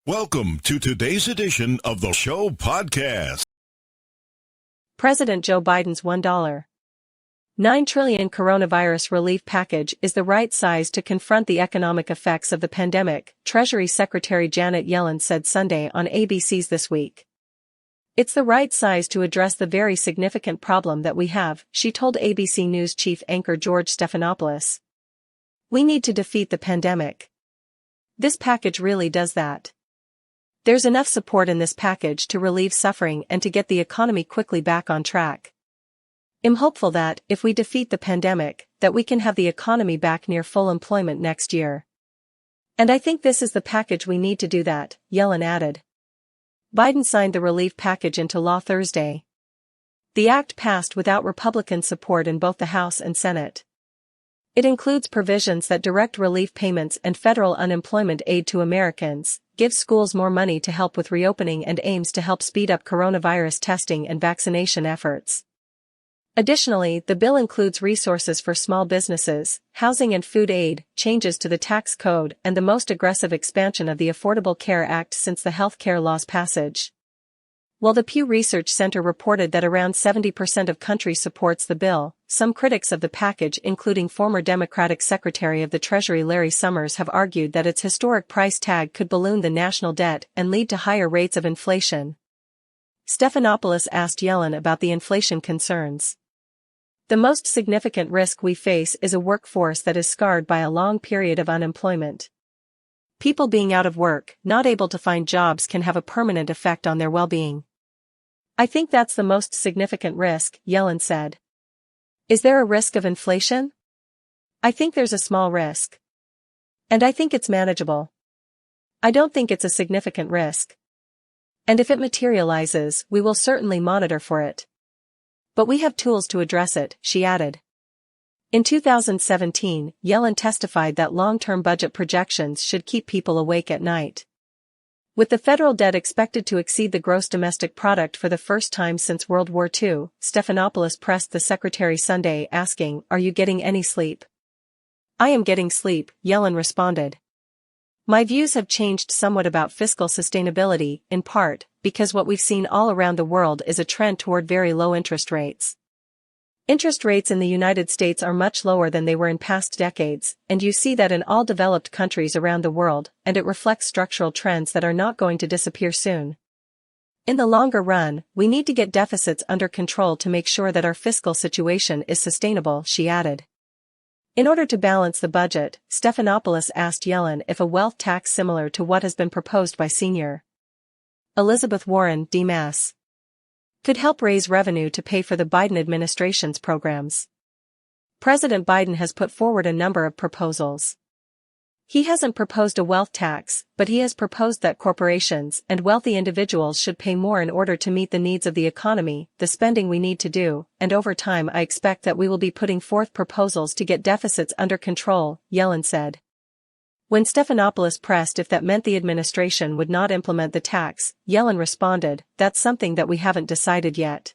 Welcome to today's edition of the show podcast. President Joe Biden's $1.9 trillion coronavirus relief package is the right size to confront the economic effects of the pandemic, Treasury Secretary Janet Yellen said Sunday on ABC's This Week. It's the right size to address the very significant problem that we have, she told ABC News chief anchor George Stephanopoulos. We need to defeat the pandemic. This package really does that. There's enough support in this package to relieve suffering and to get the economy quickly back on track. I'm hopeful that, if we defeat the pandemic, that we can have the economy back near full employment next year. And I think this is the package we need to do that, Yellen added. Biden signed the relief package into law Thursday. The act passed without Republican support in both the House and Senate. It includes provisions that direct relief payments and federal unemployment aid to Americans, gives schools more money to help with reopening, and aims to help speed up coronavirus testing and vaccination efforts. Additionally, the bill includes resources for small businesses, housing and food aid, changes to the tax code, and the most aggressive expansion of the Affordable Care Act since the health care law's passage. While the Pew Research Center reported that around 70% of country supports the bill, some critics of the package, including former Democratic Secretary of the Treasury Larry Summers, have argued that its historic price tag could balloon the national debt and lead to higher rates of inflation. Stephanopoulos asked Yellen about the inflation concerns. The most significant risk we face is a workforce that is scarred by a long period of unemployment. People being out of work, not able to find jobs, can have a permanent effect on their well-being. I think that's the most significant risk, Yellen said. Is there a risk of inflation? I think there's a small risk. And I think it's manageable. I don't think it's a significant risk. And if it materializes, we will certainly monitor for it. But we have tools to address it, she added. In 2017, Yellen testified that long-term budget projections should keep people awake at night. With the federal debt expected to exceed the gross domestic product for the first time since World War II, Stephanopoulos pressed the secretary Sunday, asking, "Are you getting any sleep?" "I am getting sleep," Yellen responded. "My views have changed somewhat about fiscal sustainability, in part, because what we've seen all around the world is a trend toward very low interest rates. Interest rates in the United States are much lower than they were in past decades, and you see that in all developed countries around the world, and it reflects structural trends that are not going to disappear soon. In the longer run, we need to get deficits under control to make sure that our fiscal situation is sustainable," she added. In order to balance the budget, Stephanopoulos asked Yellen if a wealth tax similar to what has been proposed by Senior Elizabeth Warren, D.M.S., could help raise revenue to pay for the Biden administration's programs. President Biden has put forward a number of proposals. He hasn't proposed a wealth tax, but he has proposed that corporations and wealthy individuals should pay more in order to meet the needs of the economy, the spending we need to do, and over time I expect that we will be putting forth proposals to get deficits under control, Yellen said. When Stephanopoulos pressed if that meant the administration would not implement the tax, Yellen responded, "That's something that we haven't decided yet.